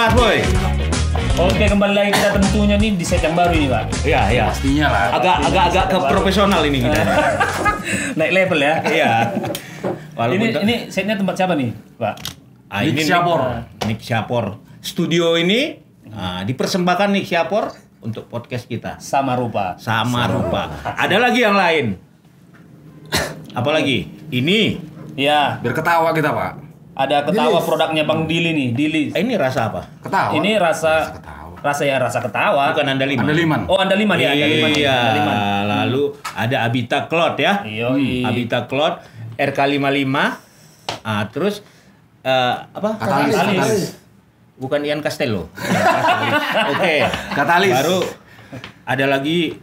Mas Boy. Oke, kembali lagi kita tentunya nih di set yang baru ini, Pak. Iya, iya. Pastinya lah. Agak ke profesional ini kita. Naik level ya. Iya. Walaupun Ini setnya tempat siapa nih, Pak? ini Nick Syapor. Studio ini dipersembahkan Nick Syapor untuk podcast kita. Sama rupa. Ada lagi yang lain. Apa lagi? Ini. Iya. Biar ketawa kita, Pak. Ada ketawa produknya Bang Dili nih, Dili. Ini rasa apa? Ketawa. Ini rasa ketawa. Bukan Andaliman. Andaliman. Oh, Andaliman ya, Andaliman. Iya. Andaliman. Lalu ada Abita Cloud ya. Yoi. Abita Cloud RK55. Terus apa? Katalis. Bukan Ian Castello. Oke. Katalis. Baru ada lagi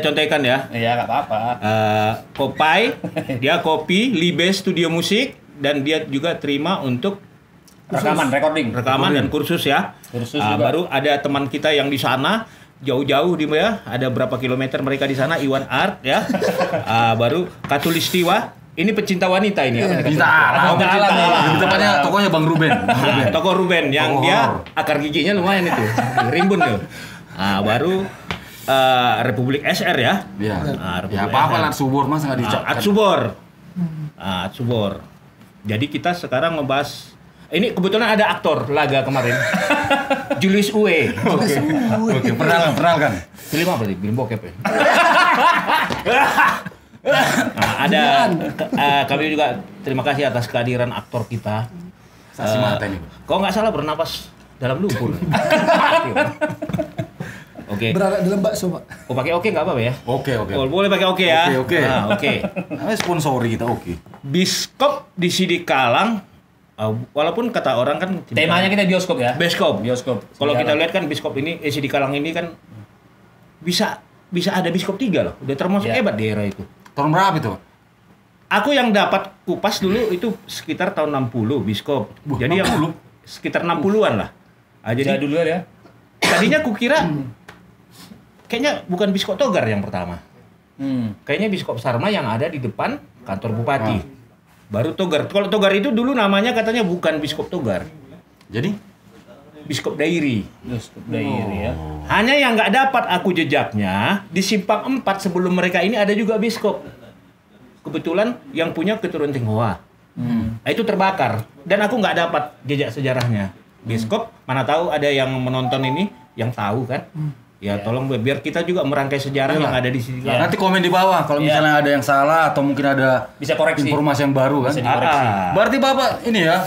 contekan ya. Iya, enggak apa-apa. Kopai, dia kopi, Libe Studio Musik, dan dia juga terima untuk Recording. rekaman dan kursus ya. Kursus juga. Baru ada teman kita yang di sana jauh-jauh ya, ada berapa kilometer mereka di sana, Iwan Art ya. Baru Katulistiwa, ini pecinta wanita ini. Pecinta alam. Di tempatnya tokonya Bang Ruben. Toko Ruben yang dia akar giginya lumayan itu, rimbun tuh. Baru Republik SR ya. Iya. Republik Ya apa-apa SR. lah subur masa enggak dicap. Atsubor. Jadi kita sekarang ngebahas ini kebetulan ada aktor laga kemarin. Julius Uwe. Oke, perkenalkan. Film apa sih? Film bokep ya? Ada kami juga terima kasih atas kehadiran aktor kita. Saksi mata ini. Kok nggak salah bernapas dalam lumpur. Oke. Berada dalam bakso, Pak. Oh pakai oke nggak apa-apa ya? Oke. Oh, boleh pakai oke ya. Oke. Oke. Namanya sponsori kita oke. Biskop di Sidikalang, walaupun kata orang kan Temanya kita bioskop ya. Bioskop. Kalau kita Sidikalang. lihat kan biskop ini Sidikalang ini kan bisa ada biskop 3 loh. Udah termasuk Ya. hebat di era itu. Tahun berapa itu, Pak? Aku yang dapat kupas dulu itu sekitar tahun 60 biskop. Jadi 60? yang sekitar 60-an lah. Jadi Dulu ya. tadinya kukira kayaknya bukan biskop Togar yang pertama. Kayaknya biskop Sarma yang ada di depan kantor bupati. Baru Togar. Kalau Togar itu dulu namanya katanya bukan biskop Togar. Jadi Biskop Dairi. Bioskop daerah ya. Hanya yang nggak dapat aku jejaknya di Simpang 4 sebelum mereka ini ada juga biskop. Kebetulan yang punya keturunan Tionghoa. Nah, itu terbakar dan aku nggak dapat jejak sejarahnya. Biskop mana tahu ada yang menonton ini yang tahu kan? Ya tolong biar kita juga merangkai sejarah yang ada di sini. nanti komen di bawah kalau misalnya ada yang salah atau mungkin ada Bisa koreksi. informasi yang baru kan. Bisa dikoreksi. Berarti Bapak ini ya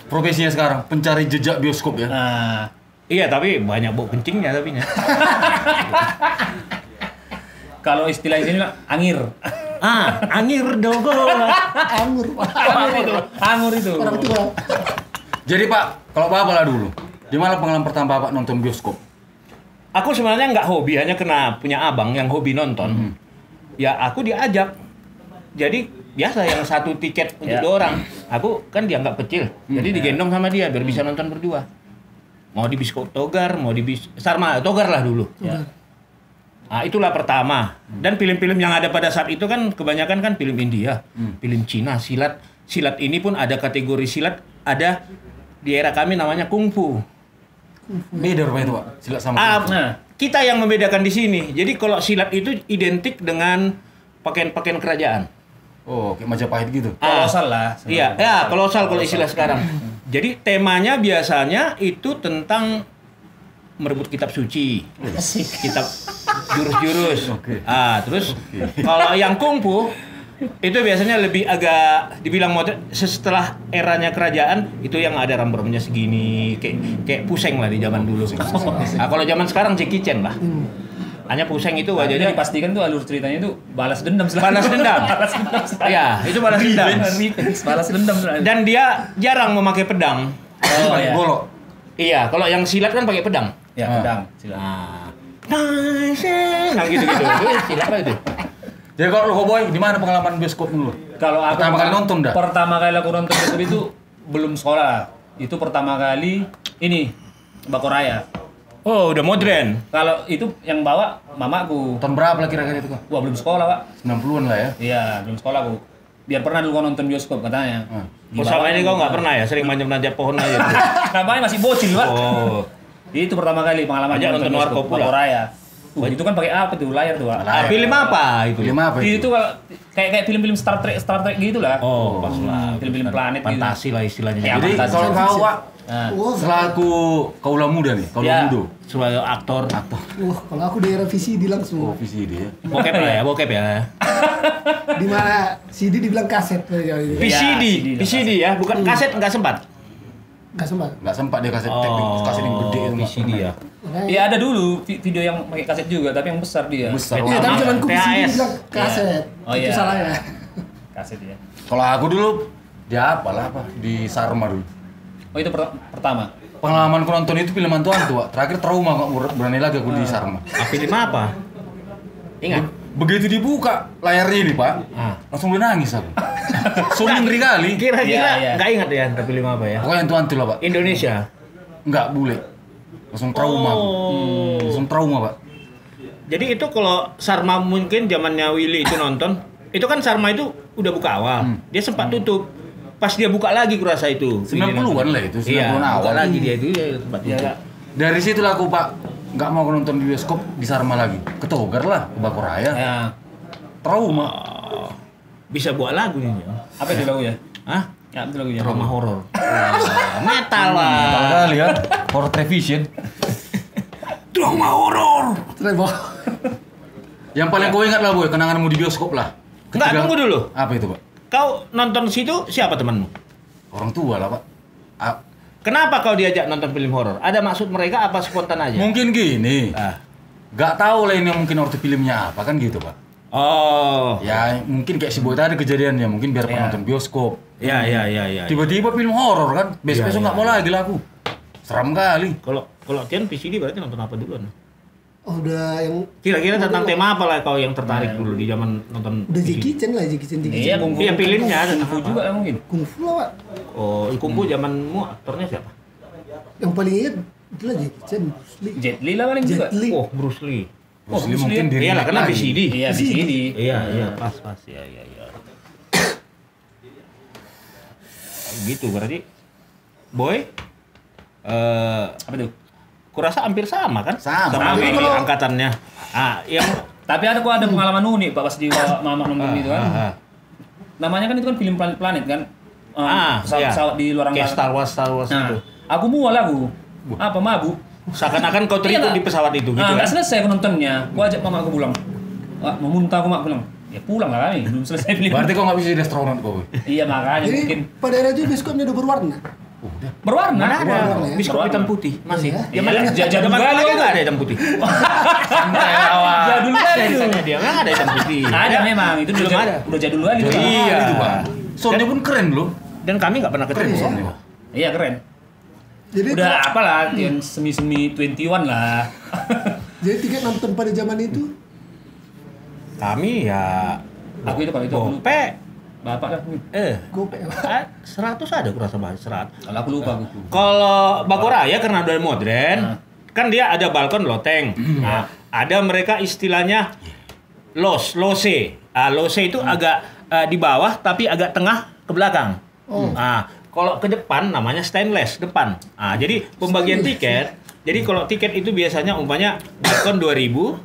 profesinya sekarang pencari jejak bioskop ya. Nah, Iya tapi banyak bau kencingnya tapi nya. kalau istilah ini lah angir. Angir dogo. Anggur itu. Orang tua. Jadi Pak, kalau Bapak lah dulu, di mana pengalaman pertama Bapak nonton bioskop? Aku sebenarnya nggak hobi, hanya kena punya abang yang hobi nonton. Ya aku diajak. Jadi biasa yang satu tiket untuk Ya. 2 orang. Aku kan dianggap kecil, jadi digendong sama dia biar bisa nonton berdua. Mau di biskop Togar, mau di Sarma Togar lah dulu. Ya. Itulah pertama. Dan film-film yang ada pada saat itu kan kebanyakan kan film India, film Cina, silat. Silat ini pun ada kategori silat, ada di era kami namanya kungfu. Beda rupanya itu Pak, silat sama kungfu. Nah, Kita yang membedakan di sini. Jadi kalau silat itu identik dengan pakaian-pakaian kerajaan. Oh, kayak Majapahit gitu. kolosal lah. Iya, ya kolosal kalau istilah sekarang. Jadi temanya biasanya itu tentang merebut kitab suci, kitab jurus-jurus. Terus kalau yang kungfu itu biasanya lebih agak dibilang modern. Setelah eranya kerajaan itu yang ada rambut-rambutnya segini, kayak puseng lah di zaman dulu. Kalau zaman sekarang Jackie Chan lah. Hanya puseng itu Jadi wajahnya dipastikan tuh alur ceritanya itu balas dendam selalu. balas dendam. Iya, itu balas dendam. Balas dendam selalu. Dan dia jarang memakai pedang. Oh, Pakai ya. golok. Iya, kalau yang silat kan pakai pedang. Ya, pedang. Silakan. Nah, gitu-gitu. Itu silat lah itu. Jadi kalau lu Boy, di mana pengalaman bioskop dulu? Kalau aku Pertama kali nonton dah? Pertama kali aku nonton bioskop itu belum sekolah. Itu pertama kali ini Bakoraya. Oh, udah modern. Kalau itu yang bawa mamaku. Tahun berapa lah kira-kira itu Kak? Wah, belum sekolah, Pak. 90-an lah ya. Iya, belum sekolah aku. Biar pernah dulu kau nonton bioskop katanya. Oh, sama ini kau nggak pernah ya sering manjat-manjat pohon aja? Namanya masih bocil, Pak. Oh, Itu pertama kali pengalaman Ajak nonton bioskop Warkop pula. Raya. Itu kan pakai apa tuh? Layar tuh, Pak. film apa itu? Film apa itu? Itu kalau kayak film-film Star Trek gitu lah. Oh, pas lah. Film-film planet gitu. Fantasi lah istilahnya. Ya, Jadi fantasi. kalau kau Pak, Nah, selaku kaula muda nih, kaula Ya. muda. Sebagai aktor. Kalau aku daerah VCD Oh, langsung. VCD ya. Bokep lah ya, bokep ya. Di mana CD dibilang kaset. VCD, CD, VCD ya, bukan kaset nggak sempat. Nggak sempat. Nggak sempat dia kaset kaset yang gede itu. nggak VCD ya. Makanya- ya ada dulu video yang pakai kaset juga, tapi yang besar dia. Besar. Iya, tapi zaman VCD THS. bilang kaset. Oh, Itu iya. salahnya. Kaset ya. Kalau aku dulu dia apa di Sarma dulu. Oh itu pertama. Pengalamanku nonton itu film hantu-hantu, Pak. Terakhir trauma kok berani lagi aku di Sarma. Film apa? Ingat? Begitu dibuka layarnya ini, Pak. Ah. Langsung udah nangis aku. Sungguh ngeri kali. Kira-kira Iya, iya. nggak ingat ya film apa ya? Pokoknya hantu-hantu lah, Pak. Indonesia. Enggak, bule. Langsung trauma aku. Oh. Langsung trauma, Pak. Jadi itu kalau Sarma mungkin zamannya Willy itu nonton, itu kan Sarma itu udah buka awal. Dia sempat tutup. Pas dia buka lagi kurasa itu. 90-an lah itu, 90-an Iya, awal. buka lagi dia itu ya sempat Iya. tutup. Dari situ lah aku, Pak, nggak mau nonton di bioskop di Sarma lagi. Ketogar lah ke Bakoraya. Ya. Trauma. Oh, bisa buat lagu nih. Ya. Apa itu lagunya? Hah? Ya, itu lagunya. Drama horor. Metal lah. Kalau kali ya, horror television. Drama horor. Trevor. Yang paling gue ingat lah, Boy, kenanganmu di bioskop lah. Enggak, tunggu dulu. Apa itu, Pak? Kau nonton situ siapa temanmu? Orang tua lah, Pak. Kenapa kau diajak nonton film horor? Ada maksud mereka apa spontan aja? Mungkin gini. Ah. Gak tahu lah ini mungkin ortu filmnya apa kan gitu, Pak. Oh. Ya mungkin kayak si Boy tadi kejadiannya, mungkin biar penonton bioskop. Ya. Tiba-tiba film horor kan, besok-besok nggak mau lagi lah aku. Seram kali. Kalau Tian VCD berarti nonton apa duluan? Oh, udah yang Kira-kira tentang tema apa lah kau yang tertarik dulu di zaman nonton udah VCD? Jackie Chan lah, Jackie Chan. Iya, kungfu. Iya, filmnya Kungfu tentang apa? juga lah mungkin. Kung Fu lah, Pak. Oh, Kungfu zamanmu aktornya siapa? Yang paling ingat itulah Jackie Chan, Bruce Lee. Jet Li lah paling juga. Jet Li. Oh, Bruce Lee. Bruce Lee Bruce mungkin Lee. diri Iyalah, karena lagi. VCD. Iya, di sini. Iya, pas. Ya. Gitu berarti. Boy, Apa tuh? kurasa hampir sama kan? Sama. Willy Kalau- angkatannya. Yang Tapi ada pengalaman unik Pak pas di Mama nonton itu kan. Namanya kan itu kan film planet-planet kan. Pesawat-pesawat di luar kayak angkasa. Star Wars Nah, itu. aku mual aku. Apa mabuk? Seakan-akan kau terikut Iya, di pesawat itu gitu Nah, kan? nggak selesai aku nontonnya. Aku ajak mama aku pulang. Wah, mau muntah aku mak pulang. Ya pulang lah kami, belum selesai film. Berarti kok nggak bisa jadi astronot kok, Boy? Iya makanya Jadi mungkin pada era itu bioskopnya udah berwarna. berwarna. Mana ada Berwarna ya? biskop Berwarna. hitam putih masih. Iya. Zaman Iya, jadul zaman kali kau kan. nggak ada hitam putih. Santai awal. Jadul kali itu. Biasanya dia nggak ada hitam putih. Ada memang, itu belum ada. udah jadul kali itu. Iya. Itu, Pak. Soundnya pun keren loh. Dan kami nggak pernah ketemu. Keren, Soundnya, Pak. Iya keren. Jadi Udah apalah, yang semi-semi 21 lah. jadi tiket nonton pada zaman itu Kami ya Aku itu kalau itu aku lupa. gope. Bapak lah. gopek. 100 ada kurasa bahas 100. Kalau aku lupa aku. Kalau Bakoraya karena udah modern, Nah. kan dia ada balkon loteng. Nah, ada mereka istilahnya lose. Lose itu agak di bawah tapi agak tengah ke belakang. Nah, kalau ke depan namanya stainless depan. Nah, jadi pembagian tiket. Jadi kalau tiket itu biasanya umpamanya balkon 2000,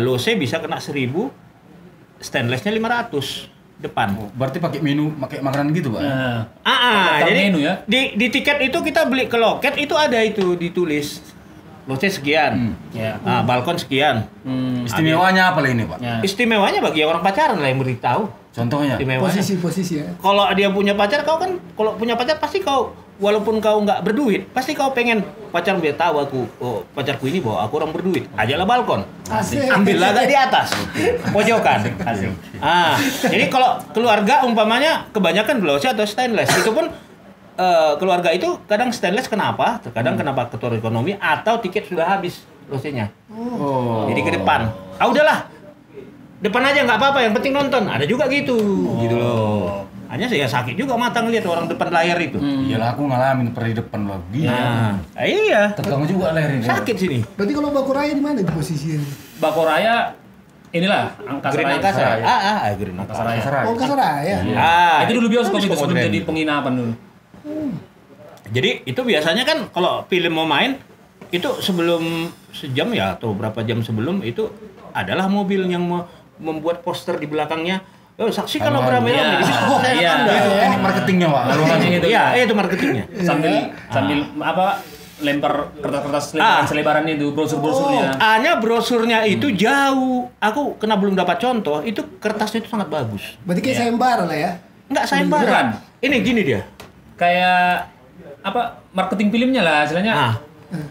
lose bisa kena 1000, stainlessnya 500 depan. Berarti pakai makanan gitu, Pak? Nah, Jadi Daftar menu ya? di tiket itu kita beli ke loket itu ada itu ditulis loce sekian, ya. balkon sekian. Istimewanya apa lah ini, Pak? Ya. Istimewanya bagi orang pacaran lah yang beritahu. Contohnya? Istimewanya. Posisi ya. Kalau dia punya pacar, kau kan kalau punya pacar pasti kau walaupun kau nggak berduit, pasti kau pengen pacar biar tahu aku, oh pacarku ini bahwa aku orang berduit. Ajaklah balkon. Asik. Ambil agak di atas, pojokan. Jadi kalau keluarga umpamanya kebanyakan glossy atau stainless, itu pun keluarga itu kadang stainless kenapa? Terkadang kenapa ketua ekonomi atau tiket sudah habis glossy-nya. Oh. Jadi ke depan. Udahlah. Depan aja nggak apa-apa, yang penting nonton. Ada juga gitu. Gitu loh. Hanya saya sakit juga mata ngeliat orang depan layar itu. Iyalah aku ngalamin pernah di depan loh. Gila. Iya. Tegang juga leher ini. Sakit sini. Berarti kalau Bakoraya di mana di posisinya? Bakoraya inilah Angkasa Green Raya. Angkasa. Green Angkasa Angkasa. Raya. Oh, Angkasa Raya. Itu dulu bioskop itu sebelum modern. jadi penginapan dulu. Jadi itu biasanya kan kalau film mau main itu sebelum sejam ya atau berapa jam sebelum itu adalah mobil yang membuat poster di belakangnya. Oh, saksikan lo beramai-ramai. Iya. Ini marketingnya, Pak. Iya, itu marketingnya. Sambil apa lempar kertas-kertas selebarannya itu brosur-brosurnya. Hanya brosurnya itu jauh. Aku kena belum dapat contoh, itu kertasnya itu sangat bagus. Berarti kayak sayembara lah ya. Enggak sayembaran. Ini gini dia. Kayak apa marketing filmnya lah istilahnya.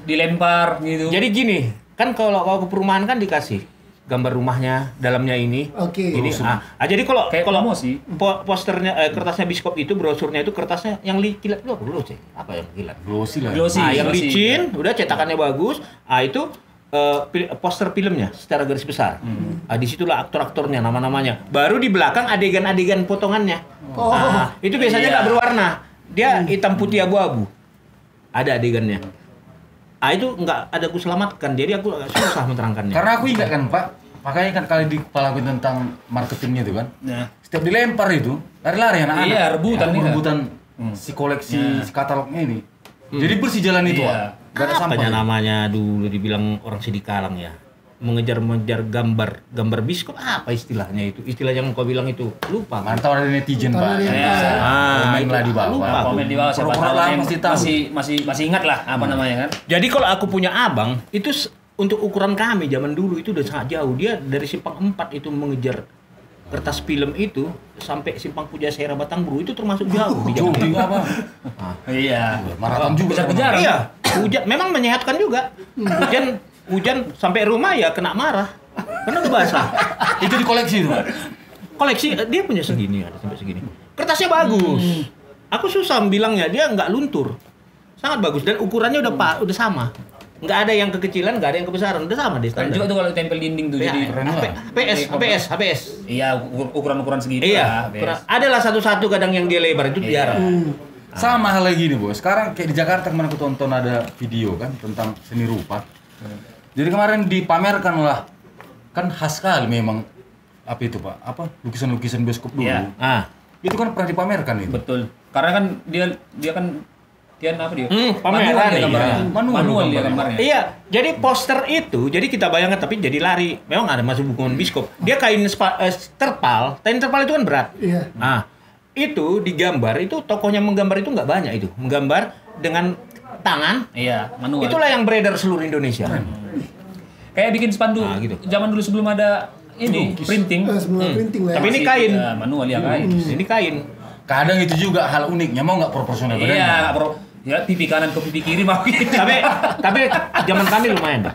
Dilempar gitu. Jadi gini, kan kalau ke perumahan kan dikasih gambar rumahnya, dalamnya ini. Oke. Ini. Jadi kalau Kayak promosi. Posternya kertasnya biskop itu brosurnya itu kertasnya yang kilat dulu cek. Apa yang kilat? Glossy lah. Glossy. Yang Glossy. licin, udah cetakannya bagus. Itu poster filmnya secara garis besar. Disitulah aktor-aktornya, nama-namanya. Baru di belakang adegan-adegan potongannya. Itu biasanya nggak berwarna. Dia hitam putih abu-abu. Ada adegannya. Itu nggak ada aku selamatkan. Jadi aku agak susah menerangkannya. Karena aku ingat kan, Pak. Makanya kan kali di kepala aku tentang marketingnya itu kan. Nah. Setiap dilempar itu, lari-lari anak-anak. Iya, rebutan nih. Rebutan si koleksi si katalognya ini. Jadi bersih jalan itu, Iya. Pak. Gak ada sampah. Apanya namanya dulu dibilang orang Sidikalang ya. Mengejar-mengejar gambar biskop apa istilahnya itu? Istilah yang kau bilang itu lupa. Mantau ada netizen, Pak. Komen lah di bawah. lupa. Komen di bawah siapa Pura-pura tahu lah, yang pasti tahu. masih ingat lah apa namanya kan. Jadi kalau aku punya abang itu untuk ukuran kami zaman dulu itu udah sangat jauh. Dia dari Simpang 4 itu mengejar kertas film itu sampai Simpang Pujasera Batangburu itu termasuk jauh di zaman Jauh itu. apa? Iya. Maraton juga. Kejar-kejaran. Iya, hujan memang menyehatkan juga. Hujan sampai rumah ya kena marah. Karena udah basah. Itu di koleksi itu, Pak. Koleksi dia punya segini ada sampai segini. Kertasnya bagus. Aku susah bilangnya dia nggak luntur. Sangat bagus dan ukurannya udah sama. Nggak ada yang kekecilan, nggak ada yang kebesaran, udah sama deh Keren standar. juga tuh kalau tempel dinding tuh Ya, jadi. keren lah. HPS. Iya, ukuran-ukuran segitu Iya, lah. adalah satu-satu kadang yang dia lebar itu jarang. Sama hal lagi nih, Bos. Sekarang kayak di Jakarta kemarin aku tonton ada video kan tentang seni rupa. Jadi kemarin dipamerkan lah. Kan khas sekali memang apa itu, Pak? Apa? Lukisan-lukisan bioskop dulu. Iya. Itu kan pernah dipamerkan itu. Betul. Karena kan dia kan apa dia? Pameran Manual dia iya. gambarnya. Manual dia gambarnya. Iya, jadi poster itu, jadi kita bayangkan tapi jadi lari. Memang ada masuk hubungan biskop. Dia kain terpal itu kan berat. Iya. Itu digambar, itu tokohnya menggambar itu nggak banyak itu. Menggambar dengan tangan, Iya, manual. itulah yang beredar seluruh Indonesia. Kayak bikin spanduk. Gitu. Zaman dulu sebelum ada ini printing. Sebelum printing lah ya. Tapi ini kain. Ya, manual ya kain. Ini kain. Kadang itu juga hal uniknya mau nggak proporsional badannya. Iya, nggak perlu. Ya pipi kanan ke pipi kiri mau gitu. tapi zaman kami lumayan, Pak.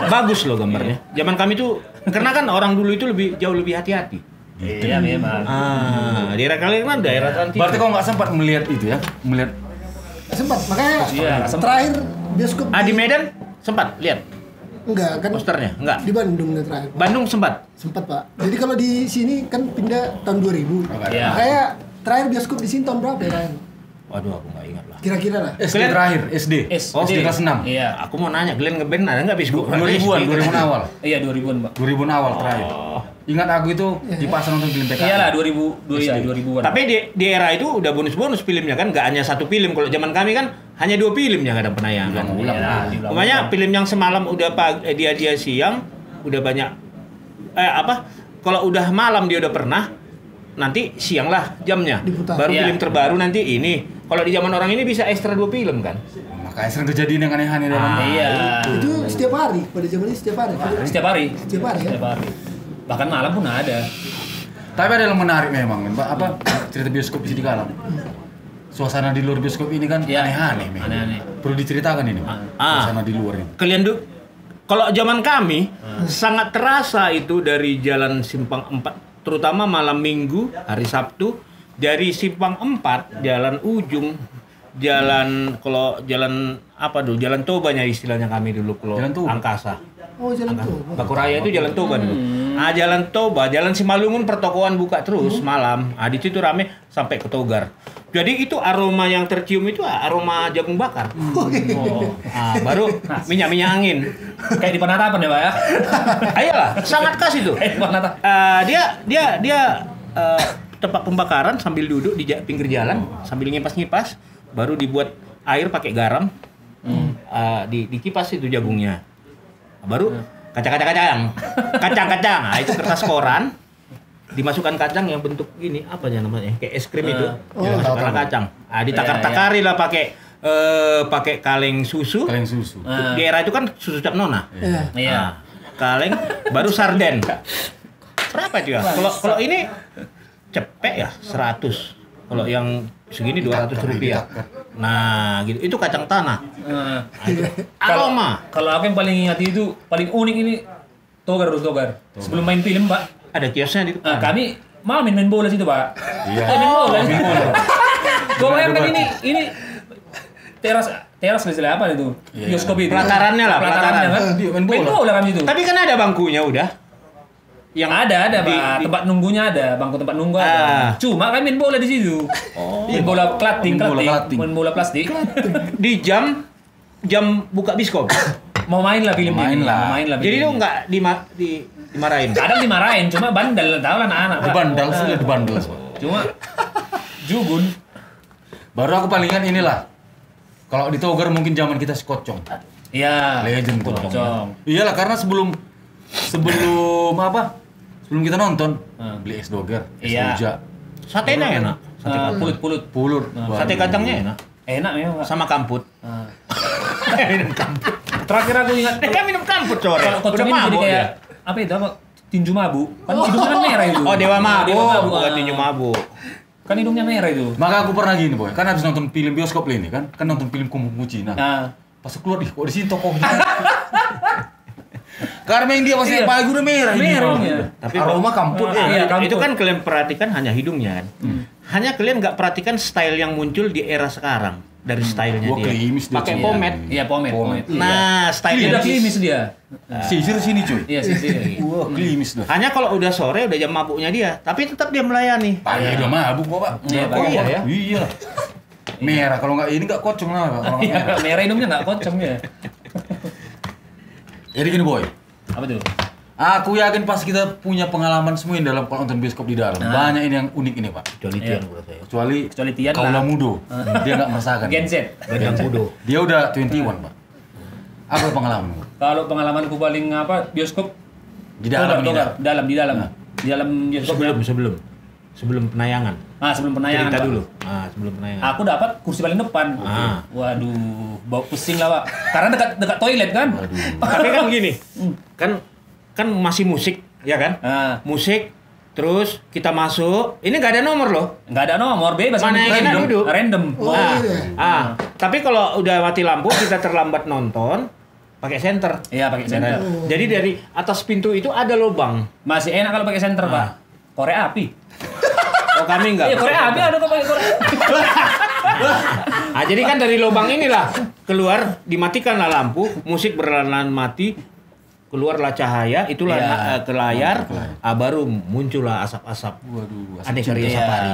Bagus loh gambarnya. Zaman kami tuh karena kan orang dulu itu jauh lebih hati-hati. Iya memang. Daerah kalian kan daerah Trans. Berarti kau nggak sempat melihat itu ya? Melihat Sempat, makanya Iya, sempat. terakhir bioskop di Medan sempat lihat enggak kan posternya? Enggak. di Bandung nih terakhir. Bandung sempat. Sempat, Pak. Jadi kalau di sini kan pindah tahun 2000. Iya. Makanya terakhir bioskop di sini tahun berapa ya, Ryan? Waduh, aku nggak ingat lah. Kira-kira lah. SD terakhir, SD. SD. kelas 6. Iya. Aku mau nanya, Glenn ngeband ada nggak biskop? 2000-an awal. Iya 2000-an, Pak. 2000-an awal terakhir. Ingat aku itu di pasar nonton film PKI. Iyalah 2000-an. Tapi di era itu udah bonus-bonus filmnya kan, nggak hanya satu film. Kalau zaman kami kan hanya 2 film yang ada penayangan. Iya, Umpamanya film yang semalam udah dia siang, udah banyak. Kalau udah malam dia udah pernah, nanti siang lah jamnya. Diputar. Baru Iya. film terbaru nanti ini. Kalau di zaman orang ini bisa ekstra 2 film kan? Makanya sering kejadian yang aneh-aneh dalam. Iya. Itu setiap hari, pada zaman ini setiap hari. Setiap hari. Setiap hari ya. Setiap hari. Bahkan malam pun ada. Tapi ada yang menarik memang, Pak. Apa cerita bioskop di Sidikalang. Suasana di luar bioskop ini kan Iya. aneh-aneh. memang. Aneh-aneh. Perlu diceritakan ini, Pak. Suasana di luar ini. Kalian kalau zaman kami sangat terasa itu dari Jalan Simpang 4, terutama malam Minggu, hari Sabtu, dari Simpang 4, Jalan Ujung, Jalan Jalan Tobanya istilahnya kami dulu kalau Jalan Toba? Angkasa. Oh, jalan tuh. Bakuraya itu Jalan Toba dulu. Jalan Toba, Jalan Simalungun pertokoan buka terus malam. Di situ rame sampai ke Togar. Jadi itu aroma yang tercium itu aroma jagung bakar. Nah, baru minyak angin. Kayak di penatapan ya, Pak ya. Ayolah, sangat khas itu. Kayak di penatapan. Dia tempat pembakaran sambil duduk di pinggir jalan sambil ngipas-ngipas, baru dibuat air pakai garam. Dikipas itu jagungnya. Baru kacang. Nah, itu kertas koran. Dimasukkan kacang yang bentuk gini, apa ya namanya? Kayak es krim itu. Masukkan kacang. Ditakar-takari lah pakai kaleng susu. Di era itu kan susu cap nona. Iya. Kaleng baru sarden. Berapa itu ya? Kalau ini cepek ya 100. Kalau yang segini 200 rupiah. Nah, gitu. Itu kacang tanah. Aroma. Kalau aku yang paling ingat itu paling unik ini togar. Sebelum main film, Pak. Ada kiosnya di depan. Kami main bola situ, Pak. Iya. Main bola. Gue bayangkan ini teras misalnya apa itu? Bioskop itu. Pelatarannya kan. Main bola kami itu. Tapi kan ada bangkunya udah. Yang ada Pak. Tempat nunggunya ada, bangku tempat nunggu ada. Cuma kami main bola di situ. Main bola klating. Main bola plastik. Di jam buka bioskop. Mau main lah film Main ini. lah. Jadi itu enggak dimarahin. Kadang dimarahin, cuma bandel, tahu lah anak-anak. Dibandel. Cuma jugun. Baru aku paling ingat inilah. Kalau di Togar mungkin zaman kita sekocong. Iya. Legend Kocong. Iyalah karena sebelum apa? Sebelum kita nonton beli es doger, es Iya. rujak. Satenya enak. Pulut. Sate kacangnya enak. Enak memang, Pak. Sama kamput. Minum kamput. Terakhir aku ingat Minum kamput sore. kalau kocong ini jadi kayak apa itu apa? Tinju mabuk. Kan hidungnya kan merah itu. Oh, dewa mabuk. Bukan ah. tinju mabuk. Kan hidungnya merah itu. Maka aku pernah gini boy, kan habis nonton film bioskop ini kan nonton film Kungfu Cina. Pas keluar kok di sini tokohnya. Karena yang dia masih pagi udah merah ini. Tapi aroma kamput Iya, kamput. Itu kan kalian perhatikan hanya hidungnya kan. Hanya kalian nggak perhatikan style yang muncul di era sekarang dari stylenya Wah, dia. klimis dia, Pakai cuy. pomade. Iya, pomade. Nah, Dia stylenya udah klimis dia. Sisir sini cuy. Iya, sih. Wah, klimis dah. hanya kalau udah sore udah jam mabuknya dia, tapi tetap dia melayani. Pagi udah mabuk kok, Pak. Iya, pagi ya. Iya. Merah kalau nggak ini nggak kocong lah, Pak. Kalau nggak merah. Merah hidungnya nggak kocong ya. Jadi gini boy, Apa tuh? aku yakin pas kita punya pengalaman semua yang dalam kalau nonton bioskop di dalam. Banyak ini yang unik ini, Pak. Kecuali Iya. Tian menurut saya. Kecuali Tian Kaula lah. Mudo. Dia nggak merasakan. Gen Z. Gadang kudo. Dia udah 21, Pak. Apa pengalaman? Kalau pengalamanku paling apa bioskop Di dalam ini. Togar. Di dalam bioskop. Sebelum penayangan. Sebelum penayangan. Cerita Pak. dulu. Sebelum penayangan. Aku dapat kursi paling depan. Waduh, bau pusing lah, Pak. Karena dekat toilet kan. Tapi kan gini, kan masih musik, ya kan? Musik, terus kita masuk. Ini nggak ada nomor loh. Nggak ada nomor, bebas. Mana yang enak duduk? Random. Tapi kalau udah mati lampu, kita terlambat nonton, pakai senter. Iya, pakai senter. Jadi dari atas pintu itu ada lubang. Masih enak kalau pakai senter, Pak. Korek api. Oh, kami enggak. Iya, korek api ada kok pakai korek. Jadi kan dari lubang inilah keluar, dimatikanlah lampu, musik berlahan mati, keluarlah cahaya, itulah ke layar, baru muncullah asap-asap. Waduh, Aneka Ria Sapari.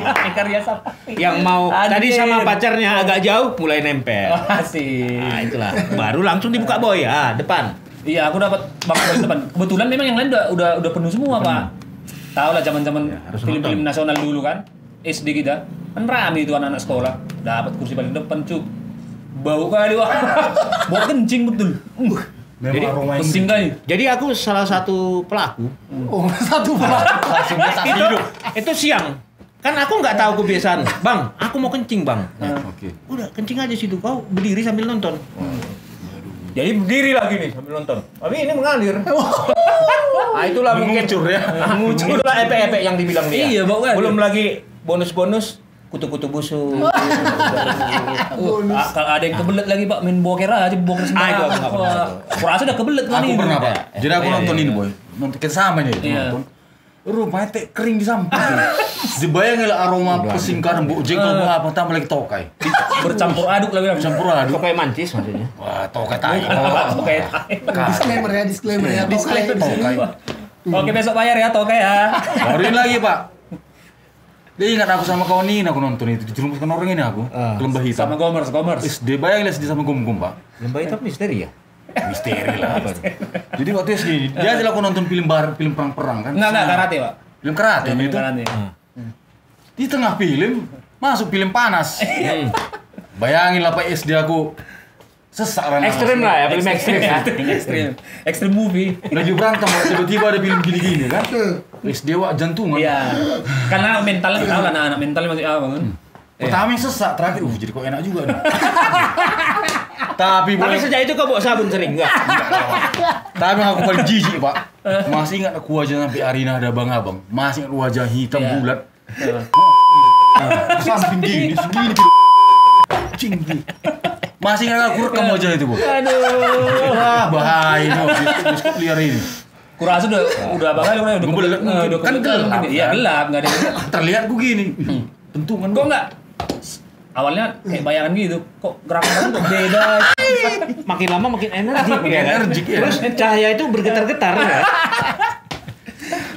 Aneka Ria Sapari. Yang mau tadi sama pacarnya agak jauh, mulai nempel. Asik. Nah, itulah. Baru langsung dibuka boy, depan. Iya, aku dapat bangku depan. Kebetulan memang yang lain udah penuh semua, Pak. Tahu lah zaman-zaman film-film nasional dulu kan. SD kita. Kan rame itu anak-anak sekolah. Dapat kursi paling depan, cuk. Bau kali, wah. Bau kencing betul. Jadi pusing kali. Jadi aku salah satu pelaku. Satu pelaku. Itu siang. Kan aku nggak tahu kebiasaan. Bang, aku mau kencing, Bang. Oke. Udah, kencing aja situ. Kau berdiri sambil nonton. Jadi berdiri lagi nih sambil nonton. Tapi ini mengalir. Itulah mungkin Mengucur ya. Itulah epek-epek yang dibilang dia. Iya, bau kan. Belum lagi bonus-bonus kutu-kutu busuk. Kalau ada yang kebelet lagi, Pak, main boker aja, boker Itu aku nggak pernah. Aku rasa udah kebelet kan Aku ini. pernah, Pak. Jadi aku Iya, nonton iya. ini boy. Nonton kita sama nih. Iya. Nonton. Rumahnya teh kering di samping. Dibayangin lah aroma pesing karena bau jengkol bau apa tambah lagi tokai. Bercampur aduk lagi. Campur aduk. Kok kayak mancis maksudnya. Wah, tokai tai. Oke. Disclaimer ya. Tokai. Oke, besok bayar ya, toke ya. Baruin lagi, Pak. Dia ingat aku sama kawan ini aku nonton itu dijerumuskan orang ini aku ke lembah hitam. Sama Gomers. SD bayangin SD sama gom-gom pak. Lembah Hitam misteri ya? Misteri lah. Jadi waktu SD dia aja aku nonton film perang-perang kan. Enggak karate, Pak. Film karate Film itu. karate. Di tengah film masuk film panas. Bayangin lah pak SD aku sesak lah. Ekstrim lah ya, film ekstrim ya. Ekstrim movie. Lagi berantem tiba-tiba ada film gini-gini kan. SD wak jantungan. Iya. Karena mentalnya tahu lah anak mentalnya masih awal kan. Pertama yang sesak, terakhir jadi kok enak juga nih. Tapi sejak itu kau bawa sabun sering enggak? Tapi aku paling jijik pak. Masih ingat aku wajah sampai hari ini ada abang-abang. Masih ingat wajah hitam bulat. Samping gini, segini cinggi. Masih ingat aku rekam wajah itu bu. Aduh. Wah bahaya nih bioskop liar ini. Kurasa udah apa kali udah Kan gelap. Iya gelap enggak ada. Terlihat ku gini. Tentungan Kok enggak? Awalnya kayak bayangan gitu, kok gerakan kok beda. Makin lama makin energik ya kan? Energik, ya. Terus cahaya itu bergetar-getar ya.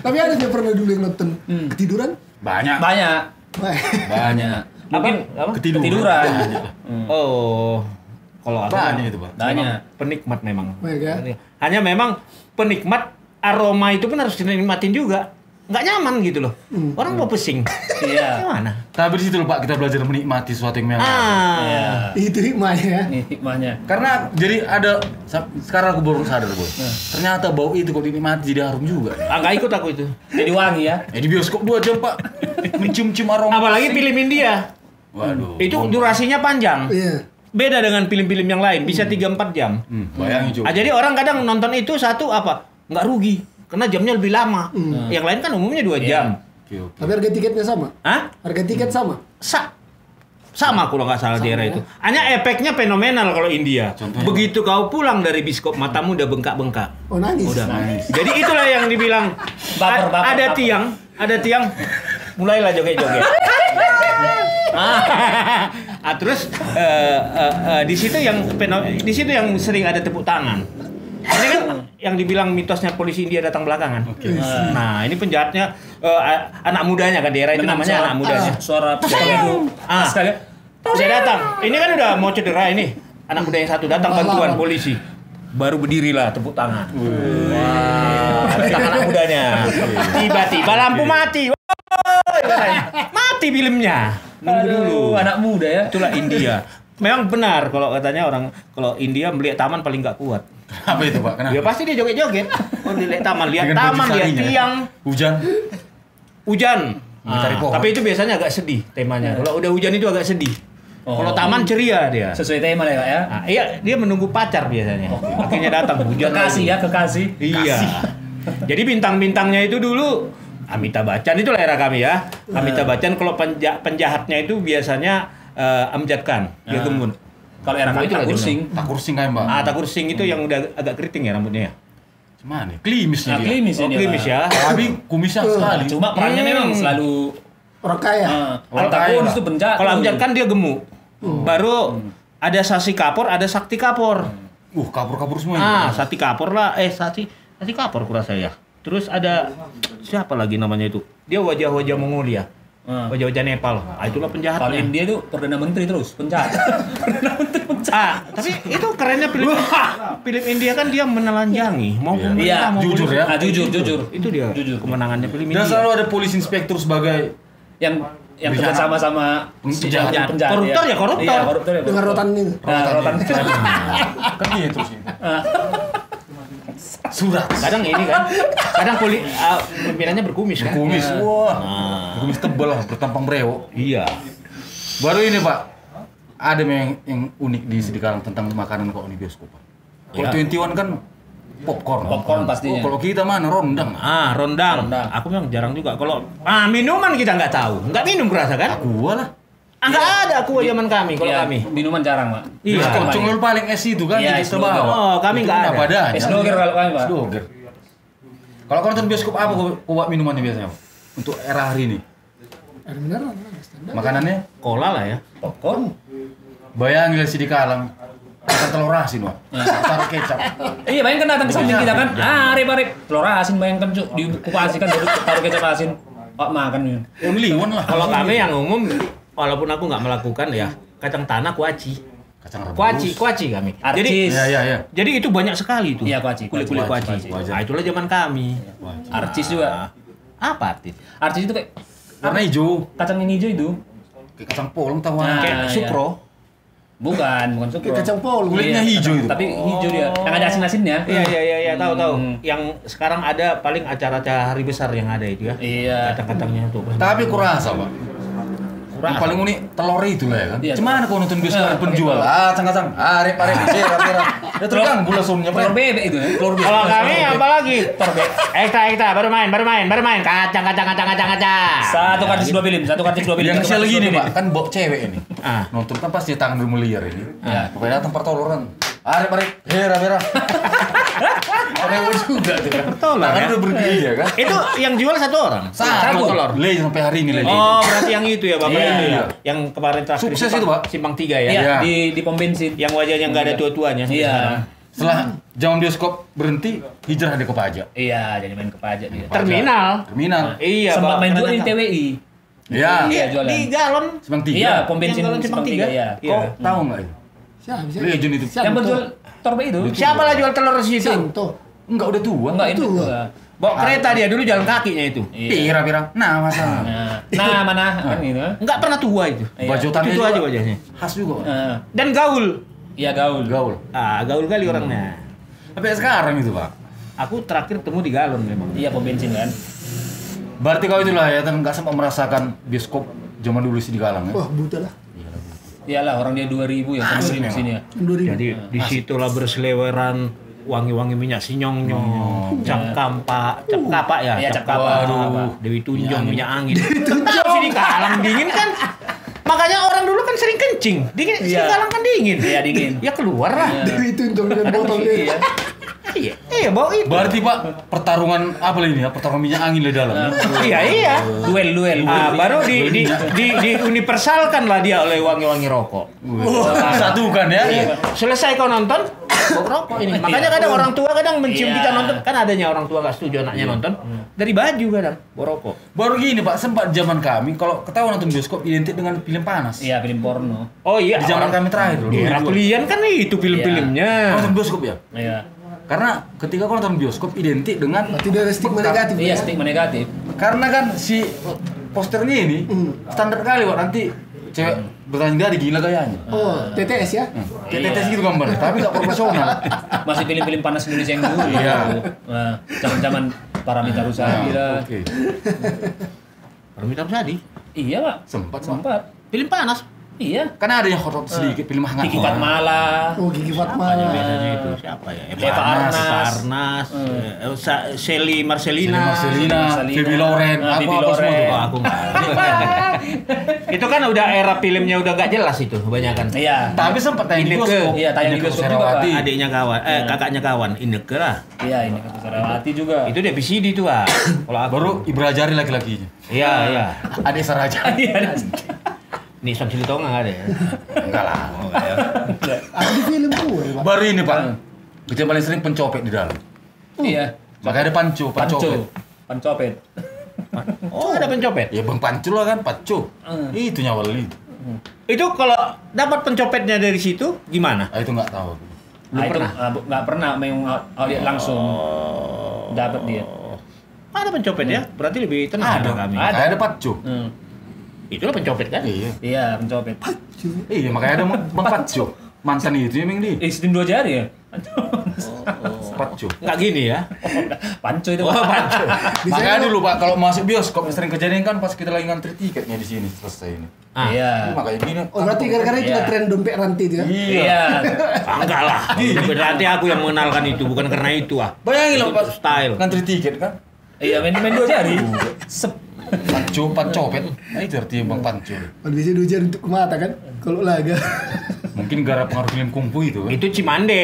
Tapi ada yang pernah dulu yang nonton ketiduran? banyak. Banyak. Mungkin Apa? ketiduran. Oh. Kalau aku Banyak itu pak. Banyak. penikmat memang. Baik, ya? Hanya memang penikmat aroma itu pun harus dinikmatin juga. Nggak nyaman gitu loh. Orang mau pesing. Iya. Gimana? Tapi di situ loh pak kita belajar menikmati sesuatu yang mewah. Iya. Itu hikmahnya ya. Ini hikmahnya. Karena jadi ada sekarang aku baru sadar boy. Ternyata bau itu kalau dinikmati jadi harum juga. Nggak ikut aku itu. Jadi wangi ya. Di bioskop 2 jam pak, mencium-cium aroma. Apalagi film India. Waduh. Itu durasinya panjang. Iya. Beda dengan film-film yang lain, bisa 3-4 jam. Bayangin coba. Jadi orang kadang nonton itu satu apa? Nggak rugi. Karena jamnya lebih lama. Yang lain kan umumnya 2 jam. Oke, oke. Tapi harga tiketnya sama? Hah? Harga tiket sama? Sama kalau nggak salah di era itu. Hanya efeknya fenomenal kalau India. Contohnya? Begitu kau pulang dari bioskop, matamu udah bengkak-bengkak. Oh nangis? Udah. Nangis. Jadi itulah yang dibilang Baper. ada tiang, mulailah joget-joget. Terus di situ yang sering ada tepuk tangan. Ini kan yang dibilang mitosnya polisi India datang belakangan. Nah, ini penjahatnya anak mudanya kan di era itu namanya anak mudanya. Suara itu. Sekali. Saya datang. Ini kan udah mau cedera ini. Anak muda yang satu datang bantuan polisi. Baru berdirilah tepuk tangan. Wah, datang anak mudanya. Tiba-tiba lampu mati. Mati filmnya. Nunggu dulu. Anak muda ya. Itulah India. Memang benar kalau katanya orang kalau India melihat taman paling nggak kuat. Apa itu pak? Kenapa? Ya pasti dia joget-joget. Oh, lihat taman, lihat Dengan taman, baju lihat sarinya. tiang, Hujan. Ah, Mencari pohon. tapi itu biasanya agak sedih temanya. Kalau udah hujan itu agak sedih. Kalau taman ceria dia. Sesuai tema lah ya. Nah, iya, dia menunggu pacar biasanya. Akhirnya datang hujan. Kekasih ya, kekasih. Iya. Jadi bintang-bintangnya itu dulu Amitabh Bachchan itu era kami ya. Amitabh Bachchan kalau penjahatnya itu biasanya Amjad Khan, dia gemun. Kalau era kami Itu tak lagi kursing. Tak kursing kan mbak. Takur Singh itu yang udah agak keriting ya rambutnya ya. Cuman nih, klimisnya dia. Klimis Oh, ini. klimis ya. Tapi kumisnya sekali. Cuma perannya memang selalu Orang kaya? antagonis itu penjahat. Kalau Amjad Khan dia gemuk. Baru ada Sasi Kapur, ada Sakti Kapur. Kapur-kapur semua. Sati Kapur lah. Sati Kapur kurasa ya. Terus ada siapa lagi namanya itu? Dia wajah-wajah Mongolia. Wajah-wajah Nepal. Itulah Kalau penjahatnya. India itu Perdana Menteri terus, penjahat. Perdana Menteri penjahat. Tapi itu kerennya film India kan dia menelanjangi mau pemerintah Iya, mau jujur polisi. ya. Jujur. Itu dia kemenangannya film Dan India. selalu ada polisi inspektur sebagai Yang kerja sama penjahat. Koruptor ya, koruptor. Iya, koruptor ya. Dengan rotan ini? Rotan. Kan dia terus ini. Surat. Kadang pimpinannya berkumis kan. Kumis. Wah. Kumis tebal lah, bertampang brewok. Iya. Baru ini Pak, ada yang unik di Sidikalang tentang makanan kok di bioskop Pak. Kalau Ya. 21 kan popcorn. Popcorn pastinya. Kalau kita mana rondang. Rondang. Aku memang jarang juga. Kalau minuman kita nggak tahu. Nggak minum kurasa kan? Aqua lah. Nggak ada aku zaman kami. Kalau Iya, kami. minuman jarang, Pak. Iya. Bioskop cungul paling es itu kan Iya, yang kita es doger. bawa. Oh, kami Itu nggak kan ada. apa adanya. Es doger kalau kami, Pak. Es doger. Kalau kau nonton bioskop apa kau bawa minumannya biasanya Pak? Untuk era hari ini? Air mineral lah, standar. Makanannya? Cola lah ya. Popcorn. Bayangin lah Sidikalang. Makan telur asin Pak. Taruh kecap. Iya, bayangkan datang ke samping kita kan. Arif. Telur asin bayangkan, Cuk. Dikupas kan baru taruh kecap asin. makan ya. Only one lah. Kalau kami yang umum, walaupun aku nggak melakukan ya, kacang tanah kuaci. Kacang rebus. Kuaci kami. Arcis. Iya. Jadi itu banyak sekali itu. Iya, kuaci. Kulit-kulit kuaci. Nah, itulah zaman kami. Arcis juga. Apa artis? Arcis itu kayak Warna hijau. kacang yang hijau itu. Kayak kacang polong tahu Nah, Kayak iya. sukro. Bukan sukro. Kayak kacang pol. Kulitnya hijau itu. Tapi hijau dia. Yang ada asin-asinnya. Iya, tahu. Yang sekarang ada paling acara-acara hari besar yang ada itu ya. Iya. Kacang-kacangnya tuh. Tapi kurasa, Pak. Yang paling unik telur itu lah ya kan. Iya. Cuman kau nonton bioskop Nah, penjual. Kacang-kacang. Rep. Merah. Ya terganggu lah somnya, Telur Pak. bebek itu ya. Telur bebek. Kalau kami apa lagi? Ekstra, baru main. Kacang. Satu karcis dua film. Yang Satu saya karcis gini, dua Pak, kan bawa cewek ini. Ah. Nonton kan pasti tangan bermuliar ini. Iya. Pokoknya datang pertoloran. Rep. Merah. Rewel juga tuh kan. Pertolor, Tangan ya? udah bergaya kan. Itu yang jual satu orang. Satu telur. Le sampai hari ini Le. Oh, berarti yang itu ya Bapak Iya. itu ya. Yang kemarin terakhir Sukses itu, Pak. Simpang 3 ya. Iya, Iya. di pom bensin. Yang wajahnya nggak ada tua-tuanya. sampai Iya. sekarang. Setelah zaman bioskop berhenti, hijrah dia ke pajak. Iya, jadi main ke pajak dia. Terminal. Terminal. Iya, Sempat Pak. main juga di Ternyata. TWI. Iya. Iya, jualan. Di galon. Simpang 3. Iya, pom bensin Yang jualan Simpang Simpang 3 3. ya. Kok tahu enggak itu? Siapa? Legend itu. Siapa? Yang penjual torbe itu. Siapa lah jual telur di situ? Santo. Enggak udah tua. Enggak itu. Itu. Bawa kereta dia dulu jalan kakinya itu. Iya. Pira. Nah, masalah. Nah, mana kan gitu. Enggak pernah tua itu. Iya. Bajotannya Itu juga aja wajahnya. khas juga. Pak. Nah, Dan gaul. iya gaul. Gaul. Gaul kali orangnya. Sampai sekarang itu, Pak. Aku terakhir ketemu di galon memang. Iya, pom bensin kan. Berarti kau itulah ya, kan enggak sempat merasakan bioskop zaman dulu sih di Galang ya. Wah, buta lah. Iyalah orang dia 2000 ya, Asli kan di sini ya. 2000. Jadi disitulah berseleweran wangi-wangi minyak sinyong-nyong, cap kampak ya, Iya, cap cap kapak, kapak. Dewi Tunjung, minyak angin. Sini Galang dingin kan, makanya orang dulu kan sering kencing, dingin, sini Iya. Galang kan dingin. Iya, dingin. Ya keluar lah. Dewi Tunjung dengan botol dia. Iya, bawa itu. Berarti Pak, pertarungan apa ini ya? Pertarungan minyak angin di dalam ya. Iya. Duel. Baru di universalkan lah dia oleh wangi-wangi rokok. Satukan ya. Selesai kau nonton, bawa rokok ini. Makanya kadang orang tua kadang mencium Iya. kita nonton, kan adanya orang tua nggak setuju anaknya nonton dari baju kadang bawa rokok. Baru gini Pak, sempat zaman kami kalau ketahuan nonton bioskop identik dengan film panas. Iya, film porno. Oh iya, Di zaman kami terakhir dulu. di era kuliah kan itu film-filmnya. Nonton bioskop ya? Iya. Karena ketika kau nonton bioskop identik dengan Berarti dia ada stigma negatif. Iya, stigma negatif. karena kan si posternya ini standar kali Pak, nanti cewek bertanya dari gila gayanya. Oh, TTS ya? Kayak tetes gitu gambar, tapi nggak proporsional. Masih film-film panas Indonesia yang dulu. Iya. Nah, zaman-zaman Paramita Rusadi lah. Oke. Permintaan tadi, Iya, Pak. Sempat. Sempat. film panas. Iya. Kan ada yang hot sedikit film hangat. Kiki Fatmala. Oh, Gigi Fatma. Biasanya itu siapa ya? Eva Arnas, Shelly Marcelina. Marcelina, Phoebe Loren, Nah, apa Phoebe apa semua tuh. Loren. Oh, aku nggak. Itu kan udah era filmnya udah gak jelas itu kebanyakan. Iya. Tapi sempat tayang di Ineke. bioskop. Iya, tayang di Ineke bioskop juga, Surawati. Pak. Adiknya kawan, kakaknya kawan, Ineke lah. Iya, ini kan Sarawati juga. Itu dia VCD tuh ah. Kalau aku. Baru Ibrajari laki-lakinya. Iya. Adik Saraja. Iya. Nih Samsili Tonga nggak ada ya? Enggak lah. Oh, nggak ya. Ada di film tuh, ya, Pak. Baru ini Pak. Kita paling sering pencopet di dalam. Iya. Makanya ada pancopet. Pancopet. Oh, ada pencopet. Ya Bang Pancu lah kan, Pacu. Itu nyawal itu. Itu kalau dapat pencopetnya dari situ gimana? Ah, itu nggak tahu. Nah, itu pernah? nggak pernah memang lihat langsung. Dapat dia. Ada pencopet ya? Berarti lebih tenang Ada kami. Makanya ada Pacu. Itulah pencopet kan? Iya. Iya, pencopet. Iya, makanya ada Bang Pacu. Mantan itu yang di Sistem 2 jari ya? Pacu. Nggak gini ya? Panco itu. Oh, panco. Makanya dulu Pak, kalau masuk bioskop sering kejadian kan pas kita lagi ngantri tiketnya di sini selesai ini. Ah. Iya. Makanya gini. Oh, berarti gara-gara itu Iya. tren dompet rantai itu ya? Iya. Enggak lah. Berarti aku yang mengenalkan itu, bukan karena itu ah. Bayangin loh Itu Pak, style. ngantri tiket kan. Iya, main 2 jari. Sep. Pancu, pancopet. Nah itu artinya Bang Pancu. Kalau biasanya ujian untuk ke mata kan? Kalau laga. Mungkin gara pengaruh film kungfu itu kan. Itu Cimande,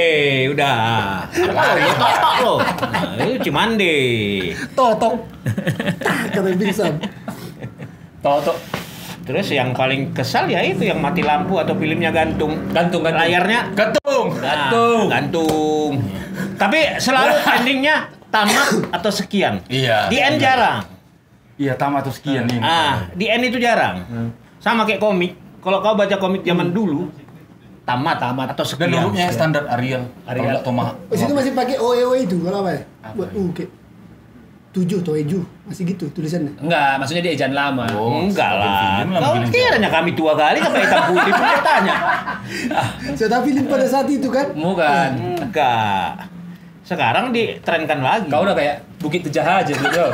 udah. Oh, ya totok loh. Nah, itu Cimande. Totok. Kata pingsan. Toto. Terus yang paling kesal ya itu yang mati lampu atau filmnya gantung. Gantung. Layarnya Gantung. gantung. Tapi selalu endingnya tamat atau sekian. Iya. Di end jarang. Iya, tamat atau sekian nih. Di N itu jarang. Sama kayak komik. Kalau kau baca komik zaman dulu, tamat atau Dan sekian. hurufnya standar Arial. Arial. Atau Oh, situ masih pakai OE itu kalau apa ya? Buat kayak 7 atau eju masih gitu tulisannya. Enggak, maksudnya dia ejaan lama. Enggak lah. Film lah, Kau film kiranya kami tua kali sampai hitam putih itu dia tanya. Saya film pada saat itu kan. Bukan. Enggak. Sekarang ditrenkan lagi. Kau udah kayak Bukit Tejaha aja bro.